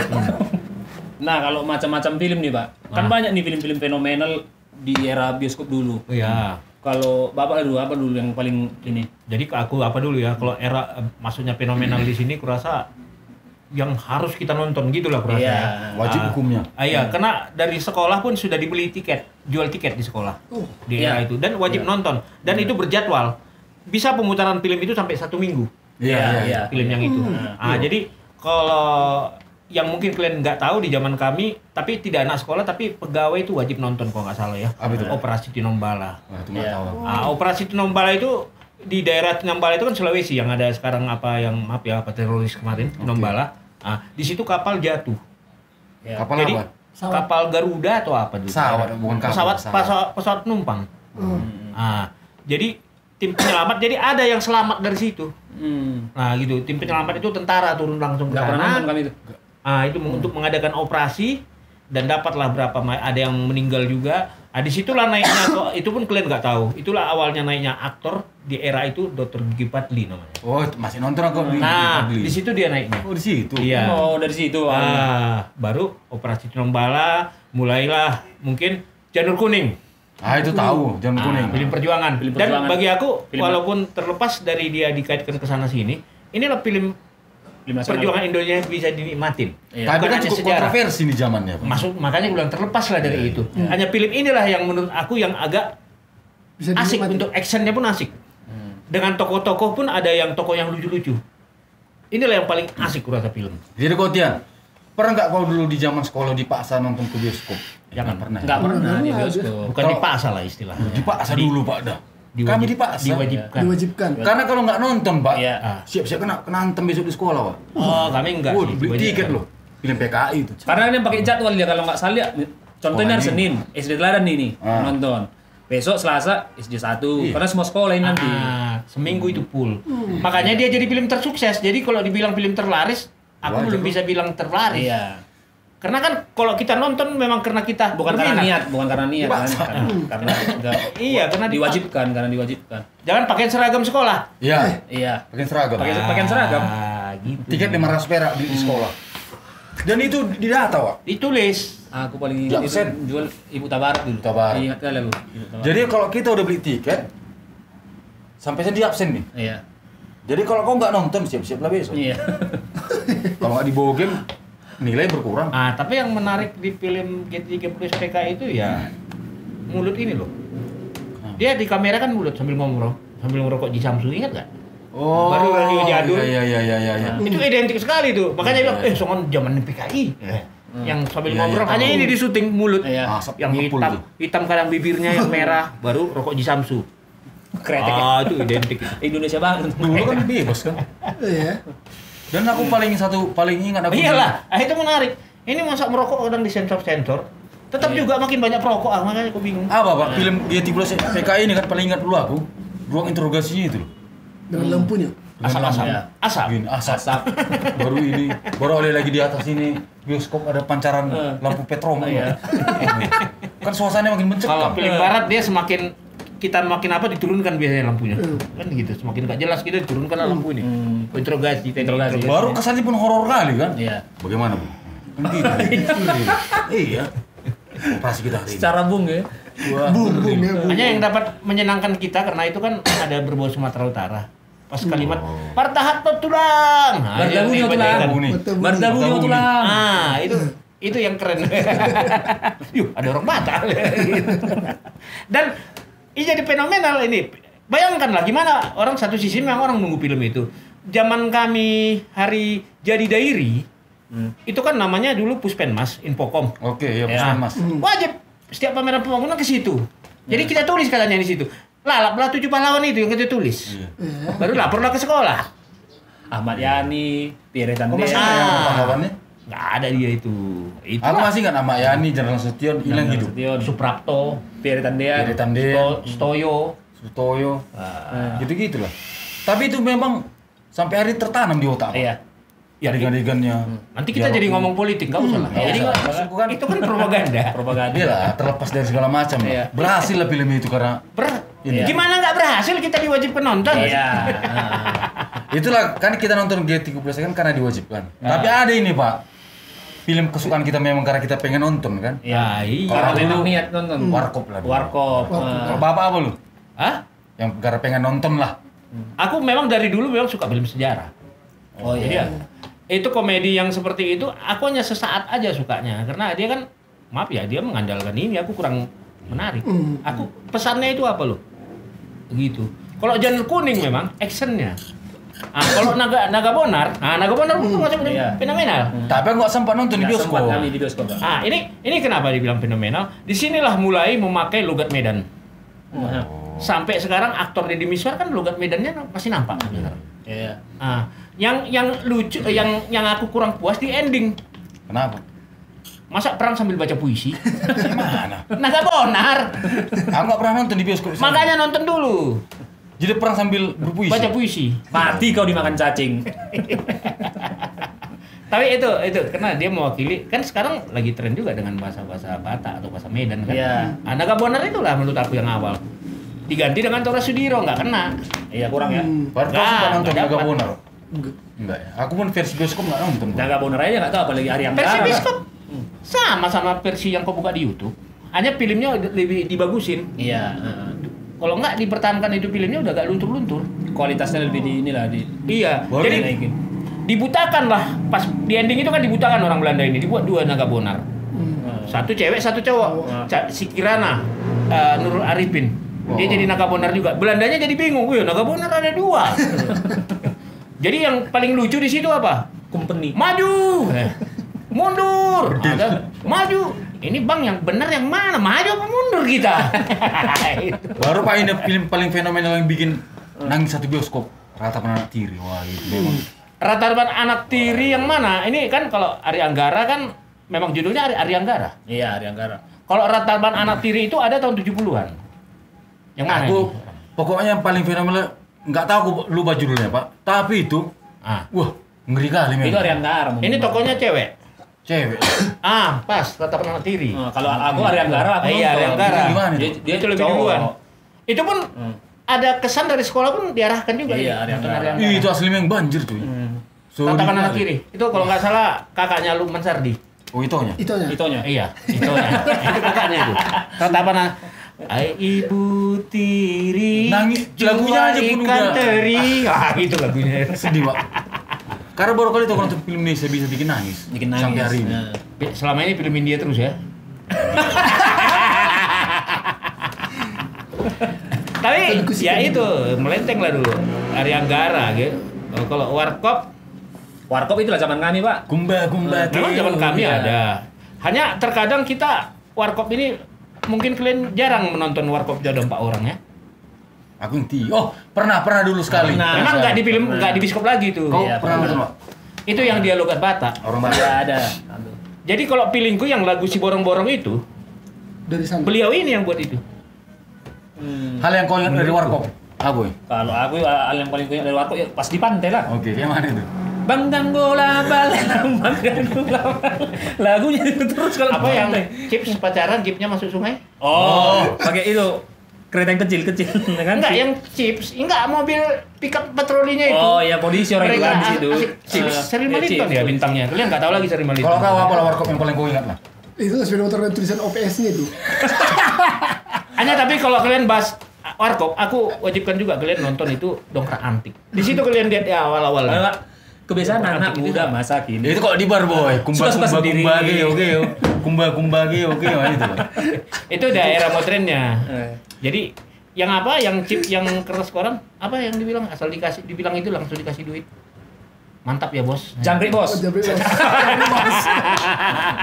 Nah, kalau macam-macam film nih, Pak. Kan banyak nih film-film fenomenal di era bioskop dulu. Iya. Kalau Bapak dulu apa dulu yang paling ini? Jadi aku apa dulu ya? Kalau era maksudnya fenomenal di sini kurasa yang harus kita nonton gitulah kurasa. Iya. Ya. Wajib hukumnya. Iya, karena dari sekolah pun sudah dibeli tiket, jual tiket di sekolah. Di era itu dan wajib nonton dan itu berjadwal. Bisa pemutaran film itu sampai 1 minggu. Iya. Film yang itu. Jadi kalau yang mungkin kalian nggak tahu di zaman kami, tapi tidak anak sekolah tapi pegawai itu wajib nonton kalau nggak salah ya. Apa itu? Operasi Tinombala. Wah, itu nggak tahu. Operasi Tinombala itu di daerah Tinombala itu kan Sulawesi yang ada sekarang apa yang maaf ya apa teroris kemarin Tinombala. Di situ kapal jatuh. Ya. Kapal Jadi apa? kapal Garuda atau apa dulu? Pesawat, bukan kapal. Pesawat penumpang. Jadi tim penyelamat jadi ada yang selamat dari situ. Nah gitu, tim penyelamat itu tentara turun langsung ke Nggak pernah sana. nonton kami itu. Itu untuk mengadakan operasi dan dapatlah berapa ada yang meninggal juga. Disitulah naiknya kok itu pun kalian nggak tahu. Itulah awalnya naiknya aktor di era itu Dr. Gigi Padli namanya. Oh, masih nonton aku di Nah, Padli. di situ dia naiknya. Oh, di situ. Iya. Oh, dari situ. Baru operasi Tinombala, mulailah mungkin Janur Kuning. Itu tahu, Janur Kuning. Film perjuangan. Film Dan perjuangan. bagi aku, Film walaupun terlepas dari dia dikaitkan ke sana sini, inilah film nasional. perjuangan Indonesia yang bisa dinikmatin. Iya. Tapi Bukan kan hanya cukup sejarah. kontroversi di zamannya. Pak. Makanya gue bilang terlepas lah dari itu. Hanya film inilah yang menurut aku yang agak Bisa asik dinikmati. untuk actionnya pun asik. Dengan tokoh-tokoh pun ada yang tokoh yang lucu-lucu. Inilah yang paling asik kurasa film. Jadi kau Tian, pernah nggak kau dulu di zaman sekolah dipaksa nonton ke bioskop? Jangan. pernah. Enggak pernah di Pernah, bioskop. Bukan Kalau- dipaksa lah istilahnya. Dipaksa dulu Pak dah. Kami dipaksa. Diwajibkan. Diwajibkan. Karena kalau nggak nonton Pak, Iya. siap-siap kena antem besok di sekolah Pak. Oh, kami enggak Wah, sih. beli diwajibkan. tiket loh. Film PKI itu. Karena dia pakai jadwal dia kalau nggak salah. Contohnya hari Sekolah Senin, SD Teladan nih nonton. Besok Selasa SD 1. Iya. Karena semua sekolah ini nanti. Seminggu itu full. Makanya dia jadi film tersukses. Jadi kalau dibilang film terlaris, aku Wajar. belum bisa bilang terlaris. Iya. Karena kan kalau kita nonton memang karena kita Bukan karena berminat. niat, bukan karena niat kan. Dipaksa. Karena Iya, karena diwajibkan, karena diwajibkan. Jangan pakai seragam sekolah. Iya. Iya. Pakai seragam. Pakaian seragam. Gitu. Tiket 500 perak di sekolah. Dan itu didata Pak. Ditulis. Aku paling Ya, ingat itu Sen. jual Ibu Tabarat dulu. Tabarat. Ingat kali aku. Ibu Tabarat. Jadi kalau kita udah beli tiket, sampai saya di absen nih. Iya. Jadi kalau kau nggak nonton, siap-siap lah besok. Iya. Kalau nggak dibawa game, nilai berkurang. Tapi yang menarik di film G30 PKI itu ya mulut ini loh. Dia di kamera kan mulut sambil ngerokok di Samsu, ingat nggak? Oh, Baru radio jadul. Iya. Itu identik sekali tuh. Makanya dia bilang, songan zaman PKI. Yang sambil Iya, ngobrol iya, hanya tahu. ini di syuting mulut. Iya. Asap Yang ngepul hitam, tuh. hitam kadang bibirnya yang merah, baru rokok di Samsu. Kretek ya. Itu identik. Indonesia banget. Dulu kan bebas kan. Iya. Dan aku paling ingat aku. Iyalah, itu menarik. Ini masa merokok kadang disensor-sensor. Tetap juga makin banyak perokok, makanya aku bingung. Apa Pak? Film G30 PKI ini kan paling ingat dulu aku. Ruang interogasinya itu loh. Dengan lampunya. Asap-asap. Iya. Asap. Gini, asap. Asap. baru oleh lagi di atas ini bioskop ada pancaran lampu petrom. Iya. Kan suasananya makin Kalau mencekam. film barat dia semakin kita makin apa diturunkan biasanya lampunya. Kan gitu, semakin gak jelas kita diturunkan lampu ini. Interogasi, Interogasi. Baru kesannya pun horor kali kan? Iya. Bagaimana Bu? Kan gitu. Iya. Operasi kita hari ini. Secara bung ya. Bum bum ya bum. Hanya yang dapat menyenangkan kita karena itu kan ada berbau Sumatera Utara. Pas kalimat Partahat tulang. Bardabu ini tulang. bacakan. Tabu nih. Bardabu Tabu nih. tulang. Itu yang keren. Yuh, ada orang Batak. Dan ini jadi fenomenal ini. Bayangkanlah gimana orang satu sisi memang orang nunggu film itu. Zaman kami hari jadi dairi, itu kan namanya dulu Puspenmas, Infokom. Oke, ya Ya. Mas. Wajib setiap pameran pembangunan ke situ. Jadi kita tulis katanya di situ. Lalaplah 7 pahlawan itu yang kita tulis. Iya. Baru laporlah ke sekolah. Ahmad Yani, Pierre Oh, masih Tandea. ada yang pahlawannya? Nggak ada dia itu. Aku masih ingat nama Yani, Jenderal Sution hilang hidup. Suprapto, Pierre Tandean, Stoyo. Sutoyo, gitu-gitu lah. Tapi itu memang sampai hari tertanam di otak. Iya. Ya, adegan-adegannya. Nanti kita jadi ngomong politik, nggak usah lah. Jadi maksudku kan itu kan propaganda. Propaganda. Iya lah, terlepas dari segala macam. Iya. Berhasil lah film itu karena Iya. Gimana nggak berhasil kita diwajibkan nonton? Iya. itulah kan kita nonton G30 kan karena diwajibkan. Tapi ada ini Pak, film kesukaan kita memang karena kita pengen nonton kan. Iya. Iya. Kalau Kalau memang dulu- niat nonton. Warkop lah. Warkop. Kalau Bapak apa lu? Hah? Yang karena pengen nonton lah. Aku memang dari dulu memang suka film sejarah. Oh Jadi iya. ya, itu komedi yang seperti itu aku hanya sesaat aja sukanya karena dia kan maaf ya dia mengandalkan ini aku kurang menarik. Aku pesannya itu apa loh? Begitu. Kalau Janur Kuning memang actionnya. Kalau Naga Bonar, Naga Bonar itu masuk Iya. fenomenal. Tapi aku nggak sempat nonton di Nggak sempat bioskop. kami di bioskop. Pak. Ini kenapa dibilang fenomenal? Disinilah mulai memakai logat Medan. Sampai sekarang aktor Deddy Miswar kan logat Medannya masih nampak. Iya. Yang lucu, yang aku kurang puas di ending. Kenapa? Masa perang sambil baca puisi? Gimana? Naga Bonar. Aku nggak pernah nonton di bioskop. Makanya nonton dulu. Jadi perang sambil berpuisi. Baca puisi. Mati kau dimakan cacing. Tapi itu karena dia mewakili kan sekarang lagi tren juga dengan bahasa-bahasa Batak atau bahasa Medan kan. Iya. Naga Bonar itulah menurut aku yang awal. Diganti dengan Tora Sudiro nggak kena. Iya kurang ya. Baru kau Nggak, sempat nonton nggak Naga dapat. Bonar? Enggak ya. Aku pun versi bioskop nggak nonton. Bro. Naga Bonar aja nggak tahu apalagi Ari Anggara. Versi bioskop sama versi yang kau buka di YouTube. Hanya filmnya lebih dibagusin. Iya. Kalau nggak dipertahankan itu filmnya udah agak luntur-luntur. Kualitasnya lebih di inilah di. Iya. Baru Jadi dinaikin. dibutakan lah pas di ending itu kan dibutakan orang Belanda ini dibuat dua Naga Bonar. Satu cewek satu cowok. Si Kirana Nurul Arifin. Dia jadi Naga Bonar juga. Belandanya jadi bingung. Wih, Naga Bonar ada dua. Jadi yang paling lucu di situ apa? Company. Maju. Mundur. Ada maju. Ini Bang yang benar yang mana? Maju apa mundur kita? Itu. Baru Pak ini film paling fenomenal yang bikin nangis satu bioskop. Ratapan Anak Tiri. Wah itu memang. Rata-rata anak tiri yang mana? Ini kan kalau Ari Anggara kan memang judulnya Ari Anggara. Iya, Ari Anggara. Kalau rata-rata anak tiri itu ada tahun 70-an. Yang mana? Aku ini? pokoknya yang paling fenomenal nggak tahu aku lupa judulnya Pak. Tapi itu wah ngeri kali memang. Itu Ari Anggara. Ini tokonya cewek. Cewek. Pas rata-rata anak tiri. Kalau aku Ari Anggara aku Iya, Ari nonton. Anggara. Gimana Dia, itu? dia Itu lebih cowok. duluan. Itu pun ada kesan dari sekolah pun diarahkan juga. Iya, ini, Ari nonton Anggara. Ih, itu asli memang banjir tuh. Ratapan anak tiri. Itu kalau nggak salah kakaknya Lukman Sardi. Oh itunya. Itunya. Itonya. Iya, itu kakaknya itu. Ratapan anak. Ai ibu tiri. Nangis, lagunya aja pun ikan udah. teri. Gitu lagunya. Sedih Pak. Karena baru kali tuh nonton film Indonesia bisa bikin nangis. Bikin nangis. Sampai hari ini. Nah. Selama ini film India terus ya. Tapi ya itu melenteng lah dulu. Ari Anggara gitu. Kalau Warkop Warkop itulah zaman kami, Pak. Gumba memang zaman kami iya. ada. Hanya terkadang kita Warkop ini mungkin kalian jarang menonton Warkop Jodoh 4 orang ya. Aku yang oh pernah dulu sekali. Pernah. Memang nggak di film, nggak di bioskop lagi tuh. Kau Iya, pernah pernah. nonton Pak? Itu yang dia logat Batak. Orang Iya, Batak. ada. Jadi kalau pilingku yang lagu si borong-borong itu, Dari sana. beliau ini yang buat itu. Hal yang kau ingat dari Warkop? Apa ya? Kalau aku yang paling kuat dari Warkop ya pas di pantai lah. Oke, yang mana itu? Banggang bola balik, banggang bola balik. Lagunya itu terus kalau Apa di yang pantai. chips pacaran, jeepnya masuk sungai? Oh, pakai itu kereta yang kecil-kecil kan? Enggak, yang chips, enggak mobil pickup patrolinya itu. Oh, ya polisi orang itu Mereka kan di situ. Chips, Seri Maliton ya bintangnya. Kalian nggak tahu lagi Seri Maliton. Kalau kau apa lah Warkop yang paling kau ingat lah? Itu sepeda motor dengan tulisan OPS-nya itu. Hanya tapi kalau kalian bahas Warkop, aku wajibkan juga kalian nonton itu Dongkrak Antik. Di situ kalian lihat ya awal-awal. Kebiasaan anak Antik itu muda sama. masa kini. Ya, itu kalau di bar boy, Suka-suka sendiri. kumba oke itu. Itu daerah modernnya. Jadi yang apa? Yang chip yang keras koran apa yang dibilang asal dibilang itu langsung dikasih duit. Mantap ya bos. Jangkrik bos.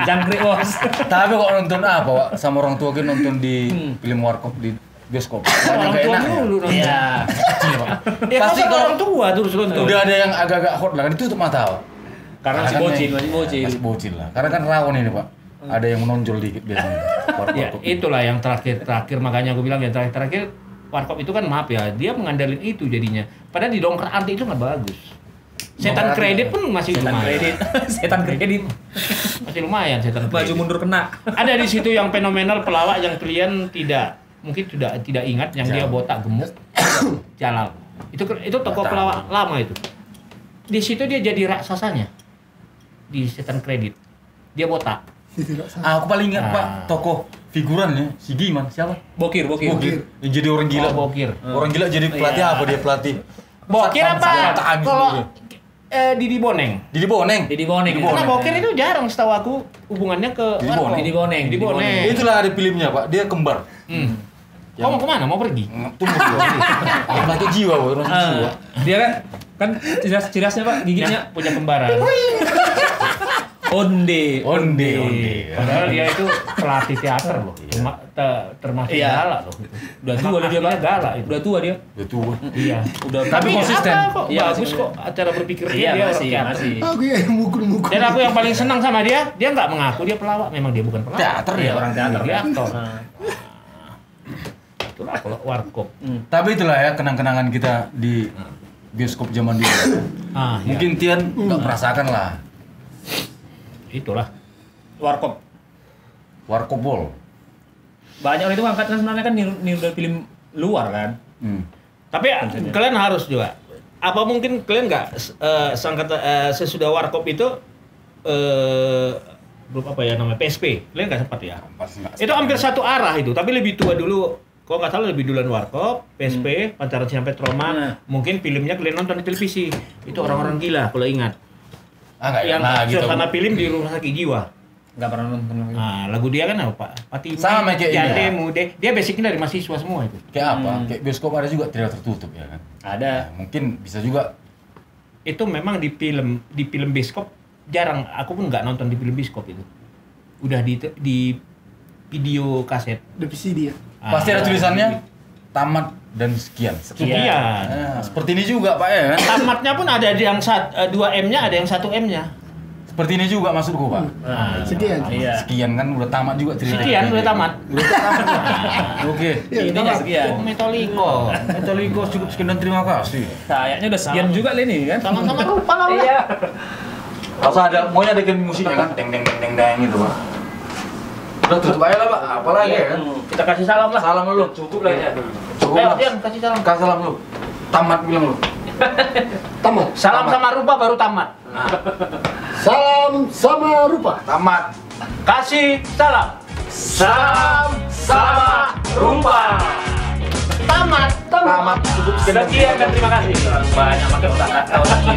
Jangkrik bos. Tapi kok nonton apa Pak? Sama orang tua kan nonton di film Warkop di bioskop. Orang tua dulu nonton. Iya. Ya Pasti pasti kalau orang tua terus nonton. udah ada yang agak-agak hot lah, kan ditutup mata Pak. Karena masih bocil, masih bocil. Masih bocil lah. Karena kan rawan ini Pak. Ada yang menonjol dikit biasanya. Ya, itulah yang terakhir makanya aku bilang yang terakhir warkop itu kan maaf ya, dia mengandalkan itu jadinya. Padahal di dongkrak anti itu nggak bagus. Setan kredit pun masih lumayan. Setan kredit. Masih lumayan setan Maju kredit. mundur kena. Ada di situ yang fenomenal pelawak yang kalian mungkin tidak ingat yang dia botak gemuk. Jalal. Itu tokoh pelawak lama itu. Di situ dia jadi raksasanya. Di setan kredit. Dia botak. Aku paling ingat Pak, tokoh figuran ya, si Giman, siapa? Bokir. Bokir. Yang jadi orang gila. Oh, Bokir. Orang gila jadi pelatih apa dia pelatih? Bokir apa? Senjataan gitu Kalau dia. Didi Boneng. Didi Boneng. Didi Boneng. Karena Bokir itu jarang setahu aku hubungannya ke Didi warkop. Boneng. Didi Boneng. Itulah ada filmnya Pak, dia kembar. Kau mau kemana? Mau pergi? Tumbuh pakai jiwa, Pak, orang jiwa. Dia kan ciras-cirasnya Pak, giginya Punya kembaran. onde. Padahal dia itu pelatih teater loh. Termasuk Iya. galak loh. Udah tua dia Pak. Galak itu. Udah tua dia. Dia tua. Iya. Udah Tapi konsisten. apa kok Iya, bagus masih- kok cara berpikir Iya, dia masih, orang teater. masih. Aku yang mukul-mukul. Dan aku yang paling senang sama dia nggak mengaku dia pelawak. Memang dia bukan pelawak. Teater ya. Orang teater. Dia aktor. Nah. Itulah kalau warkop. Tapi itulah ya kenang-kenangan kita di bioskop zaman dulu. Mungkin Tian nggak merasakan lah. Itulah. Warkop. Warkopol. Banyak orang itu angkat kan sebenarnya kan niru dari film luar kan. Tapi kalian harus juga. Apa mungkin kalian nggak sesudah warkop itu belum apa ya namanya PSP? Kalian nggak sempat ya? Itu hampir satu arah itu, tapi lebih tua dulu. Kalau nggak salah lebih duluan warkop, PSP, Pancaran Siampet Roma. Mungkin filmnya kalian nonton di televisi. Itu orang-orang gila kalau ingat. Nggak Yang gitu. suasana film di rumah sakit jiwa. Nggak pernah nonton. Nah, lagu dia kan apa? Pati Sama kayak ini ya. Mude. Dia basicnya dari mahasiswa semua itu. Kayak apa? Kayak bioskop ada juga tidak tertutup ya kan. Ada. Nah, mungkin bisa juga. Itu memang di film bioskop jarang. Aku pun nggak nonton di film bioskop itu. Udah di video kaset. Udah VCD ya. Pasti ada tulisannya tamat dan sekian. Sekian. Nah, seperti ini juga Pak ya kan. Tamatnya pun ada yang 2M-nya, ada yang 1M-nya. Seperti ini juga maksudku Pak. Sekian. Iya. Sekian kan udah tamat juga cerita. Sekian udah tamat. Oke. Ya, Ininya tamat. sekian. Oh, Metoliko. Metoliko cukup sekian dan terima kasih. Kayaknya udah sekian juga ini kan. Sama-sama lupa lah. Iya. Masa ada maunya ada game musiknya kan deng deng deng deng deng gitu Pak. Udah tutup aja lah Pak. Apalagi ya kan. Kita kasih salam lah. Salam lu. Cukup lah ya. Cukup Ayo, lah. Dian, kasih salam. Kasih salam lu. Tamat bilang lu. Tamat. Salam sama rupa baru tamat. Salam sama rupa. Tamat. Kasih salam. Salam sama rupa. Tamat. Tamat. Cukup sekian. Sekian dan terima kasih. Banyak makan udah nggak tahu lagi.